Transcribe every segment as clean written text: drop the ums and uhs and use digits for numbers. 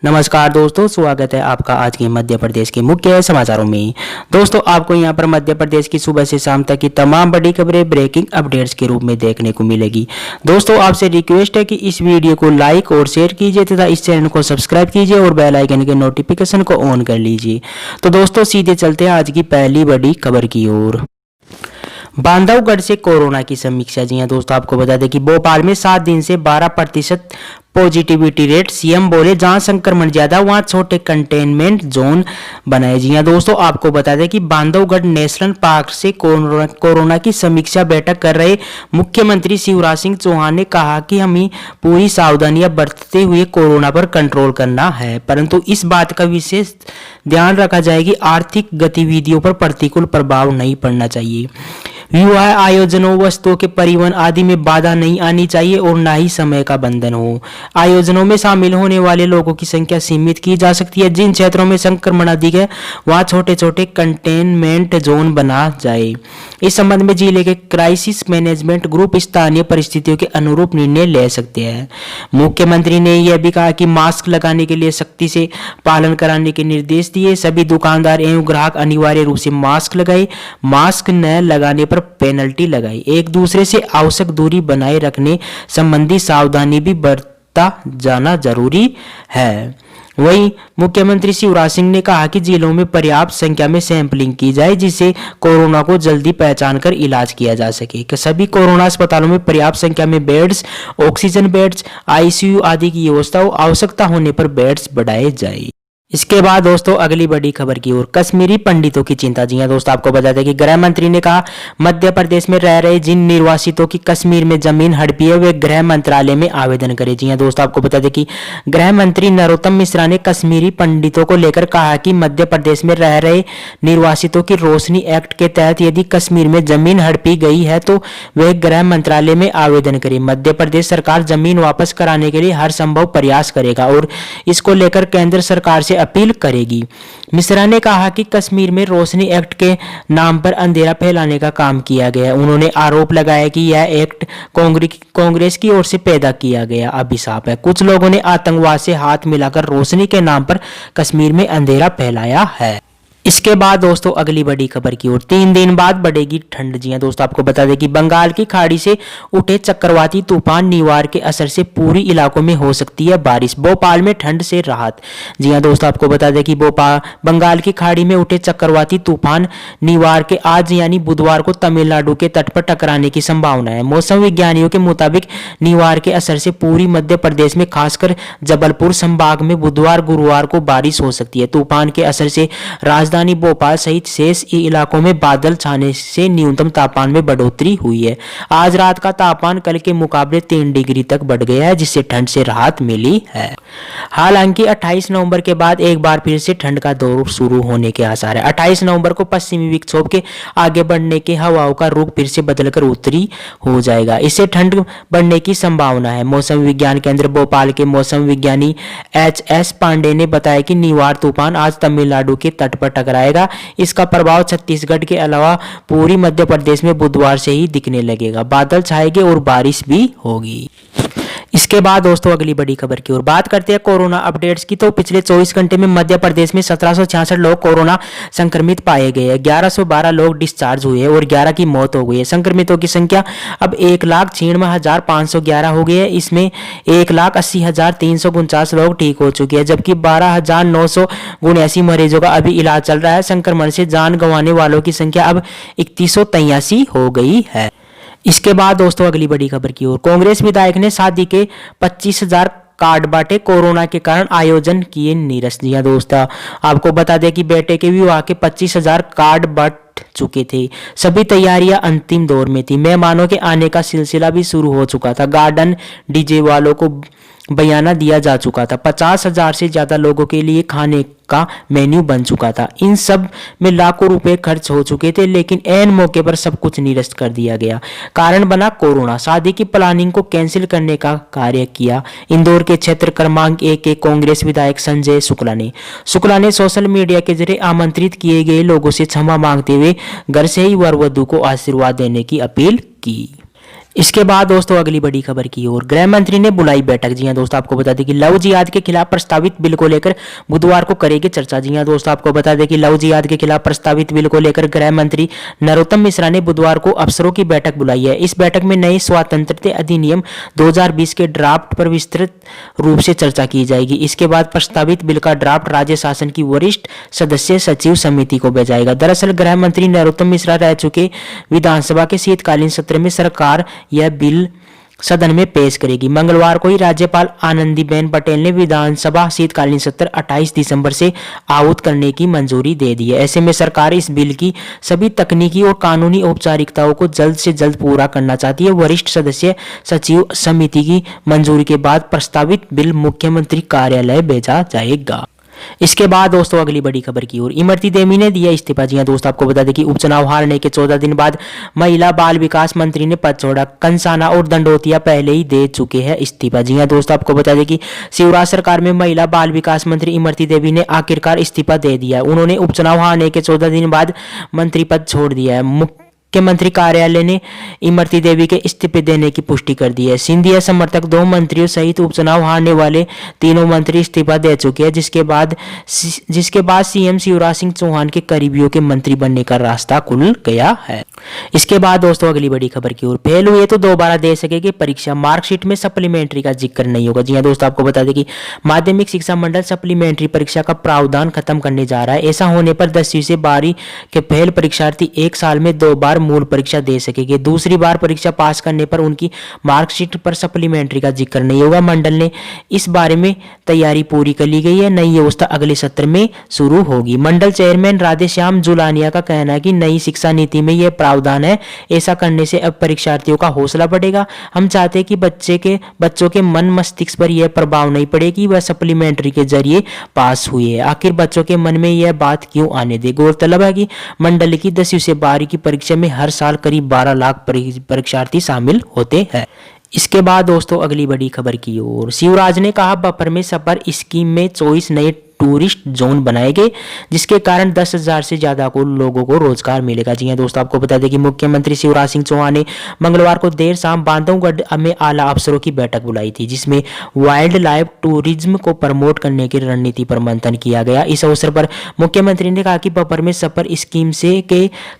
नमस्कार दोस्तों, स्वागत है आपका आज के मध्य प्रदेश के मुख्य समाचारों में। दोस्तों, आपको यहां पर मध्य प्रदेश की सुबह से शाम तक की तमाम बड़ी खबरें ब्रेकिंग अपडेट्स के रूप में देखने को मिलेगी। दोस्तों, आपसे रिक्वेस्ट है कि इस वीडियो को लाइक और शेयर कीजिए तथा इस चैनल को सब्सक्राइब कीजिए और बेल आइकन के नोटिफिकेशन को ऑन कर लीजिए। तो दोस्तों, सीधे चलते हैं आज की पहली बड़ी खबर की ओर। बांधवगढ़ से कोरोना की समीक्षा। जी हां दोस्तों, आपको बता दें कि भोपाल में 7 दिन से 12% पॉजिटिविटी रेट। सीएम बोले जहां संक्रमण ज्यादा वहां छोटे कंटेनमेंट जोन बनाए। जी हां दोस्तों, आपको बता दें कि बांधवगढ़ नेशनल पार्क से कोरोना की समीक्षा बैठक कर रहे मुख्यमंत्री शिवराज सिंह चौहान ने कहा कि हमें पूरी सावधानियां बरतते हुए कोरोना पर कंट्रोल करना है, परंतु इस बात का विशेष ध्यान रखा जाए कि आर्थिक गतिविधियों पर प्रतिकूल प्रभाव नहीं पड़ना चाहिए। विवाह आयोजनों, वस्तुओं के परिवहन आदि में बाधा नहीं आनी चाहिए और न ही समय का बंधन हो। आयोजनों में शामिल होने वाले लोगों की संख्या सीमित की जा सकती है। जिन क्षेत्रों में संक्रमण अधिक है वहां छोटे छोटे कंटेनमेंट जोन बना जाए। इस संबंध में जिले के क्राइसिस मैनेजमेंट ग्रुप स्थानीय परिस्थितियों के अनुरूप निर्णय ले सकते हैं। मुख्यमंत्री ने यह भी कहा कि मास्क लगाने के लिए सख्ती से पालन कराने के निर्देश दिए। सभी दुकानदार एवं ग्राहक अनिवार्य रूप से मास्क लगाए। मास्क न लगाने पर पेनल्टी लगाई। एक दूसरे से आवश्यक दूरी बनाए रखने संबंधी सावधानी भी बरता जाना जरूरी है। वहीं मुख्यमंत्री शिवराज सिंह ने कहा कि जिलों में पर्याप्त संख्या में सैंपलिंग की जाए जिससे कोरोना को जल्दी पहचान कर इलाज किया जा सके। कि सभी कोरोना अस्पतालों में पर्याप्त संख्या में बेड्स, ऑक्सीजन बेड्स, आईसीयू आदि की व्यवस्था हो। आवश्यकता होने पर बेड्स बढ़ाए जाए। इसके बाद दोस्तों अगली बड़ी खबर की ओर। कश्मीरी पंडितों की चिंता। जी हां दोस्तों, आपको बता दें कि गृह मंत्री ने कहा मध्य प्रदेश में रह रहे जिन निर्वासितों की कश्मीर में जमीन हड़पी है वे गृह मंत्रालय में आवेदन करें। जी हां दोस्तों, आपको बता दें कि गृह मंत्री नरोत्तम मिश्रा ने कश्मीरी पंडितों को लेकर कहा कि मध्य प्रदेश में रह रहे निर्वासितों की रोशनी एक्ट के तहत यदि कश्मीर में जमीन हड़पी गई है तो वे गृह मंत्रालय में आवेदन करें। मध्य प्रदेश सरकार जमीन वापस कराने के लिए हर संभव प्रयास करेगा और इसको लेकर केंद्र सरकार से अपील करेगी। मिश्रा ने कहा कि कश्मीर में रोशनी एक्ट के नाम पर अंधेरा फैलाने का काम किया गया है। उन्होंने आरोप लगाया कि यह एक्ट कांग्रेस की ओर से पैदा किया गया अभिशाप है। कुछ लोगों ने आतंकवाद से हाथ मिलाकर रोशनी के नाम पर कश्मीर में अंधेरा फैलाया है। इसके बाद दोस्तों अगली बड़ी खबर की ओर। 3 दिन बाद बढ़ेगी ठंड। जी हां दोस्तों, आपको बता दें कि बंगाल की खाड़ी से उठे चक्रवाती तूफान निवार के असर से पूरी इलाकों में हो सकती है बारिश। भोपाल में ठंड से राहत। जी हां दोस्तों, आपको बता दें कि बंगाल की खाड़ी में उठे चक्रवाती तूफान निवार के आज यानी बुधवार को तमिलनाडु के तट पर टकराने की संभावना है। मौसम विज्ञानियों के मुताबिक निवार के असर से पूरी मध्य प्रदेश में खासकर जबलपुर संभाग में बुधवार गुरुवार को बारिश हो सकती है। तूफान के असर से राजधानी भोपाल सहित शेष इलाकों में बादल छाने से न्यूनतम तापमान में बढ़ोतरी हुई है। आज रात का तापमान कल के मुकाबले 3 डिग्री तक बढ़ गया है जिससे ठंड से राहत मिली है। हालांकि 28 नवंबर के बाद एक बार फिर से ठंड का दौर शुरू होने के आसार है। 28 नवंबर को पश्चिमी विक्षोभ के आगे बढ़ने के हवाओं का रुख फिर से बदलकर उत्तरी हो जाएगा। इससे ठंड बढ़ने की संभावना है। मौसम विज्ञान केंद्र भोपाल के मौसम विज्ञानी HS पांडे ने बताया कि निवार तूफान आज तमिलनाडु के तट पर टकराएगा। इसका प्रभाव छत्तीसगढ़ के अलावा पूरी मध्य प्रदेश में बुधवार से ही दिखने लगेगा। बादल छाएंगे और बारिश भी होगी। इसके बाद दोस्तों अगली बड़ी खबर की ओर बात करते हैं कोरोना अपडेट्स की। तो पिछले 24 घंटे में मध्य प्रदेश में 1766 लोग कोरोना संक्रमित पाए गए हैं। 1112 लोग डिस्चार्ज हुए और 11 की मौत हो गई है। संक्रमितों की संख्या अब 1,96,511 हो गई है। इसमें 1,80,349 लोग ठीक हो चुके हैं जबकि 12,979 मरीजों का अभी इलाज चल रहा है। संक्रमण से जान गंवाने वालों की संख्या अब 3183 हो गई है। इसके बाद दोस्तों अगली बड़ी खबर की ओर। कांग्रेस विधायक ने शादी के 25,000 कार्ड बांटे। कोरोना के कारण आयोजन किए निरस्त। जी हां दोस्तों, आपको बता दें कि बेटे के विवाह के 25,000 कार्ड बंट चुके थे। सभी तैयारियां अंतिम दौर में थी। मेहमानों के आने का सिलसिला भी शुरू हो चुका था। गार्डन डीजे वालों को बयाना दिया जा चुका था। 50,000 से ज्यादा लोगों के लिए खाने का मेन्यू बन चुका था। इन सब में लाखों रुपए खर्च हो चुके थे लेकिन ऐन मौके पर सब कुछ निरस्त कर दिया गया। कारण बना कोरोना। शादी की प्लानिंग को कैंसिल करने का कार्य किया इंदौर के क्षेत्र क्रमांक 1 के कांग्रेस विधायक संजय शुक्ला ने सोशल मीडिया के जरिए आमंत्रित किए गए लोगों से क्षमा मांगते हुए घर से ही वर वधू को आशीर्वाद देने की अपील की। इसके बाद दोस्तों अगली बड़ी खबर की ओर, गृह मंत्री ने बुलाई बैठक। जी हां दोस्तों, आपको बता दें कि लव जिहाद के खिलाफ प्रस्तावित बिल को लेकर बुधवार को करेगी चर्चा। जी हां दोस्तों, आपको बता दें कि लव जिहाद के खिलाफ प्रस्तावित बिल को लेकर गृह मंत्री नरोत्तम मिश्रा ने बुधवार को अफसरों की बैठक बुलाई है। इस बैठक में नए स्वतंत्रता अधिनियम 2020 के ड्राफ्ट पर विस्तृत रूप से चर्चा की जाएगी। इसके बाद प्रस्तावित बिल का ड्राफ्ट राज्य शासन की वरिष्ठ सदस्य सचिव समिति को भेजाएगा। दरअसल गृह मंत्री नरोत्तम मिश्रा रह चुके विधानसभा के शीतकालीन सत्र में सरकार यह बिल सदन में पेश करेगी। मंगलवार को ही राज्यपाल आनंदीबेन पटेल ने विधानसभा शीतकालीन सत्र 28 दिसंबर से आहूत करने की मंजूरी दे दी है। ऐसे में सरकार इस बिल की सभी तकनीकी और कानूनी औपचारिकताओं को जल्द से जल्द पूरा करना चाहती है। वरिष्ठ सदस्य सचिव समिति की मंजूरी के बाद प्रस्तावित बिल मुख्यमंत्री कार्यालय भेजा जाएगा। इसके बाद दोस्तों अगली बड़ी खबर की ओर, इमरती देवी ने दिया इस्तीफा। जी हां दोस्तों, आपको बता दें कि उपचुनाव हारने के 14 दिन बाद महिला बाल विकास मंत्री ने पद छोड़ा। कंसाना और दंडोतिया पहले ही दे चुके हैं इस्तीफा। जी हां दोस्तों, आपको बता दें कि शिवराज सरकार में महिला बाल विकास मंत्री इमरती देवी ने आखिरकार इस्तीफा दे दिया है। उन्होंने उपचुनाव हारने के 14 दिन बाद मंत्री पद छोड़ दिया है। मुख्यमंत्री कार्यालय ने इमरती देवी के इस्तीफे देने की पुष्टि कर दी है। सिंधिया समर्थक 2 मंत्रियों सहित उपचुनाव हारने वाले तीनों मंत्री इस्तीफा दे चुके हैं, जिसके बाद सीएम शिवराज सिंह चौहान के करीबियों के मंत्री बनने का रास्ता खुल गया है। इसके बाद दोस्तों अगली बड़ी खबर की ओर, फेल हुए तो दोबारा दे सकेंगे परीक्षा, मार्कशीट में सप्लीमेंट्री का जिक्र नहीं होगा। जी हां दोस्तों, आपको बता दें कि माध्यमिक शिक्षा मंडल सप्लीमेंट्री परीक्षा का प्रावधान खत्म करने जा रहा है। ऐसा होने पर 10वीं से 12वीं के फेल परीक्षार्थी 1 साल में 2 बार मूल परीक्षा दे सकेंगे। दूसरी बार परीक्षा पास करने पर उनकी मार्कशीट पर सप्लीमेंट्री का जिक्र नहीं होगा। मंडल ने इस बारे में तैयारी पूरी कर ली गई है। नई व्यवस्था अगले सत्र में शुरू होगी। मंडल चेयरमैन राधेश्याम जुलानिया का कहना है कि नई शिक्षा नीति में यह प्रावधान है। ऐसा करने से अब परीक्षार्थियों का हौसला बढ़ेगा। हम चाहते हैं कि बच्चों के मन मस्तिष्क पर यह प्रभाव नहीं पड़े कि वह सप्लीमेंट्री के जरिए पास हुए हैं। आखिर बच्चों के मन में यह बात क्यों आने दे। गौरतलब है कि मंडल की 10वीं से 12वीं की परीक्षा में हर साल करीब 12 लाख परीक्षार्थी शामिल होते हैं। इसके बाद दोस्तों अगली बड़ी खबर की ओर, शिवराज ने कहा बफर में सफर स्कीम में 24 नए टूरिस्ट जोन बनाए गए, जिसके कारण 10,000 से ज्यादा लोगों को रोजगार मिलेगा। जी हां दोस्तों, आपको बता दें कि मुख्यमंत्री शिवराज सिंह चौहान ने मंगलवार को देर शाम बांधवगढ़ में आला अफसरों की बैठक बुलाई थी, जिसमें वाइल्ड लाइफ टूरिज्म को प्रमोट करने की रणनीति पर मंथन किया गया। इस अवसर पर मुख्यमंत्री ने कहा कि बफर में सफर स्कीम से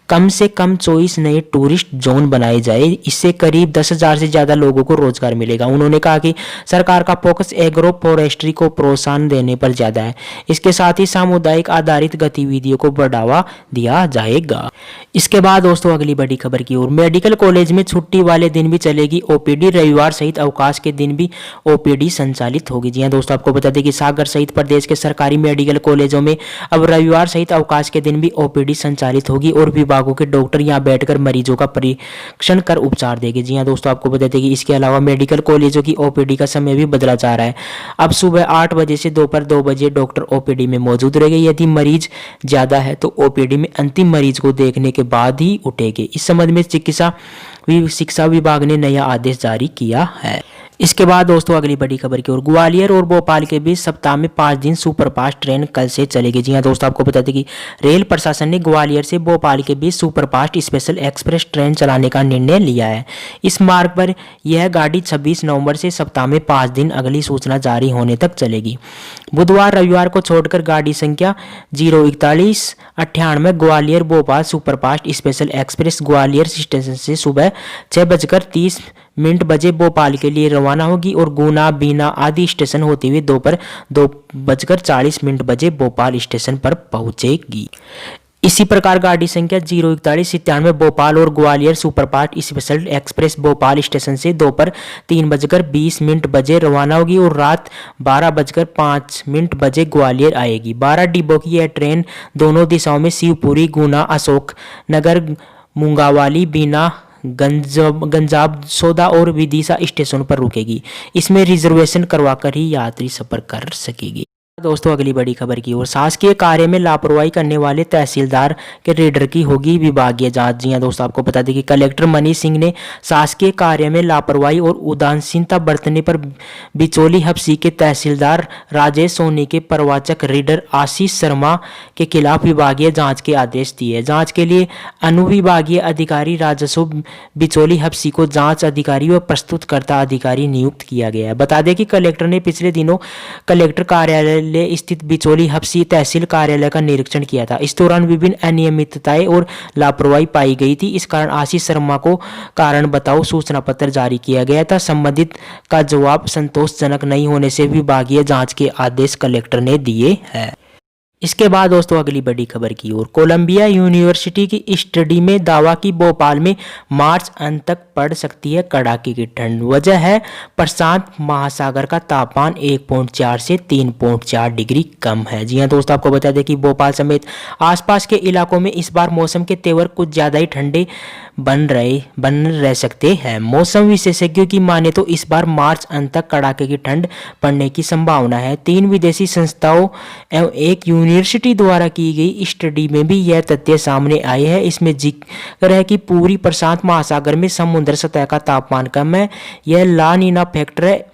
कम 24 नए टूरिस्ट जोन बनाए जाए। इससे करीब 10,000 से ज्यादा लोगों को रोजगार मिलेगा। उन्होंने कहा कि सरकार का फोकस एग्रो फॉरेस्ट्री को प्रोत्साहन देने पर ज्यादा है। इसके साथ ही सामुदायिक आधारित गतिविधियों को बढ़ावा दिया जाएगा। इसके बाद दोस्तों अगली बड़ी खबर की ओर, मेडिकल कॉलेज में छुट्टी वाले दिन भी चलेगी ओपीडी। रविवार सहित अवकाश के दिन भी ओपीडी संचालित होगी। जी हां दोस्तों, आपको बता दें कि सागर सहित प्रदेश के सरकारी मेडिकल कॉलेजों में अब रविवार सहित अवकाश के दिन भी ओपीडी संचालित होगी और विभागों के डॉक्टर यहां बैठकर मरीजों का परीक्षण कर उपचार देंगे। जी हां दोस्तों, आपको बता दें कि इसके अलावा मेडिकल कॉलेजों की ओपीडी का समय भी बदला जा रहा है। अब सुबह 8 बजे से दोपहर 2 बजे डॉक्टर ओपीडी में मौजूद रहेंगे। यदि मरीज ज्यादा है तो ओपीडी में अंतिम मरीज को देखने के बाद ही उठेंगे। इस संबंध में शिक्षा विभाग ने नया आदेश जारी किया है। इसके बाद दोस्तों अगली बड़ी खबर की ओर, ग्वालियर और भोपाल के बीच सप्ताह में 5 दिन सुपरफास्ट ट्रेन कल से चलेगी। जी हां दोस्तों, आपको बता दें कि रेल प्रशासन ने ग्वालियर से भोपाल के बीच सुपरफास्ट स्पेशल एक्सप्रेस ट्रेन चलाने का निर्णय लिया है। इस मार्ग पर यह गाड़ी 26 नवंबर से सप्ताह में 5 दिन अगली सूचना जारी होने तक चलेगी। बुधवार रविवार को छोड़कर गाड़ी संख्या 04198 Gwalior Bhopal superfast special express Gwalior station से सुबह 6:30 बजे भोपाल के लिए रवाना होगी और गुना, बीना आदि स्टेशन होते हुए दोपहर 2:40 बजे भोपाल स्टेशन पर पहुंचेगी। इसी प्रकार गाड़ी संख्या 04197 भोपाल और Gwalior superfast special express Bhopal station से दोपहर 3:20 बजे रवाना होगी और रात 12:05 बजे ग्वालियर आएगी। 12 डिब्बों की यह ट्रेन दोनों दिशाओं में शिवपुरी, गुना, अशोक नगर, मुंगावाली, बीना, गंजाब सोदा और विदिशा स्टेशन पर रुकेगी। इसमें रिजर्वेशन करवाकर ही यात्री सफर कर सकेगी। दोस्तों अगली बड़ी खबर की ओर, शासकीय कार्य में लापरवाही करने वाले तहसीलदार के रेडर की होगी विभागीय जांच। जी हां दोस्तों, आपको बता दें कि कलेक्टर मनीष सिंह ने शासकीय कार्य में लापरवाही और उदासीनता बरतने पर बिचौली हबसी के तहसीलदार राजेश सोनी के प्रवाचक रेडर आशीष शर्मा के खिलाफ विभागीय जाँच के आदेश दिए। जाँच के लिए अनुविभागीय अधिकारी राजस्व बिचौली हबसी को जाँच अधिकारी व प्रस्तुतकर्ता अधिकारी नियुक्त किया गया है। बता दें कि कलेक्टर ने पिछले दिनों कलेक्टर कार्यालय स्थित बिचौली हबसी तहसील कार्यालय का निरीक्षण किया था। इस दौरान विभिन्न अनियमितताएं और लापरवाही पाई गई थी। इस कारण आशीष शर्मा को कारण बताओ सूचना पत्र जारी किया गया था। संबंधित का जवाब संतोषजनक नहीं होने से विभागीय जांच के आदेश कलेक्टर ने दिए हैं। इसके बाद दोस्तों अगली बड़ी खबर की ओर, कोलंबिया यूनिवर्सिटी की स्टडी में दावा की भोपाल में मार्च अंत तक पड़ सकती है कड़ाके की ठंड। वजह है प्रशांत महासागर का तापमान 1.4 से 3.4 डिग्री कम है। जी हां दोस्तों, आपको बता दें कि भोपाल समेत आसपास के इलाकों में इस बार मौसम के तेवर कुछ ज़्यादा ही ठंडे बन रह सकते हैं। मौसम विशेषज्ञों की माने तो इस बार मार्च अंत तक कड़ाके की ठंड पड़ने की संभावना है। 3 विदेशी संस्थाओं एवं एक यूनिवर्सिटी द्वारा की गई स्टडी में भी यह तथ्य सामने आए हैं। इसमें जिक्र है कि पूरी प्रशांत महासागर में समुद्र सतह का तापमान कम है। यह ला नीना फैक्टर है।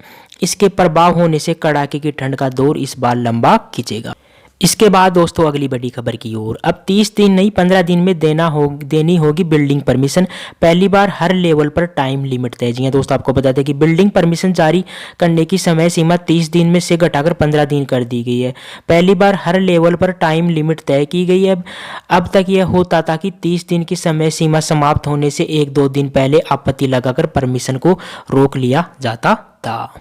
इसके प्रभाव होने से कड़ाके की ठंड का दौर इस बार लंबा खिंचेगा। इसके बाद दोस्तों अगली बड़ी खबर की ओर, अब 30 दिन नहीं 15 दिन में देनी होगी बिल्डिंग परमिशन। पहली बार हर लेवल पर टाइम लिमिट तय। जी हां दोस्तों, आपको बता दें कि बिल्डिंग परमिशन जारी करने की समय सीमा 30 दिन में से घटाकर 15 दिन कर दी गई है। पहली बार हर लेवल पर टाइम लिमिट तय की गई है। अब तक यह होता था कि 30 दिन की समय सीमा समाप्त होने से 1-2 दिन पहले आपत्ति लगाकर परमिशन को रोक लिया जाता था।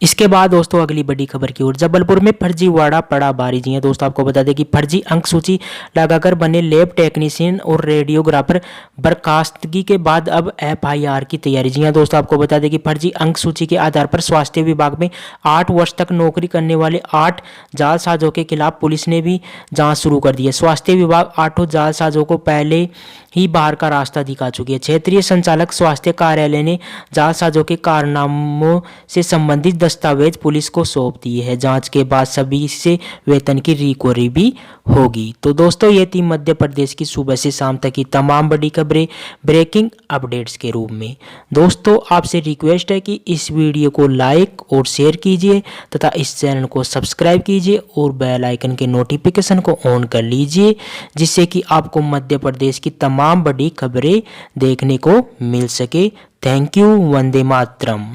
इसके बाद दोस्तों अगली बड़ी खबर की ओर, जबलपुर में फर्जीवाड़ा पड़ा भारी। जी हां दोस्तों, आपको बता दें कि फर्जी अंक सूची लगाकर बने लैब टेक्नीशियन और रेडियोग्राफर बर्खास्तगी के बाद अब FIR की तैयारी। जी हां दोस्तों, आपको बता दें कि फर्जी अंक सूची के आधार पर स्वास्थ्य विभाग में 8 वर्ष तक नौकरी करने वाले 8 जालसाजों के खिलाफ पुलिस ने भी जाँच शुरू कर दी है। स्वास्थ्य विभाग 8 जालसाजों को पहले ही बाहर का रास्ता दिखा चुकी है। क्षेत्रीय संचालक स्वास्थ्य कार्यालय ने जालसाजों के कारनामों से संबंधित दस्तावेज पुलिस को सौंप दिए हैं। जांच के बाद सभी से वेतन की रिकवरी भी होगी। तो दोस्तों ये थी मध्य प्रदेश की सुबह से शाम तक की तमाम बड़ी खबरें ब्रेकिंग अपडेट्स के रूप में। दोस्तों आपसे रिक्वेस्ट है कि इस वीडियो को लाइक और शेयर कीजिए तथा इस चैनल को सब्सक्राइब कीजिए और बेल आइकन के नोटिफिकेशन को ऑन कर लीजिए, जिससे कि आपको मध्य प्रदेश की तमाम बड़ी खबरें देखने को मिल सके। Thank you. वंदे मातरम।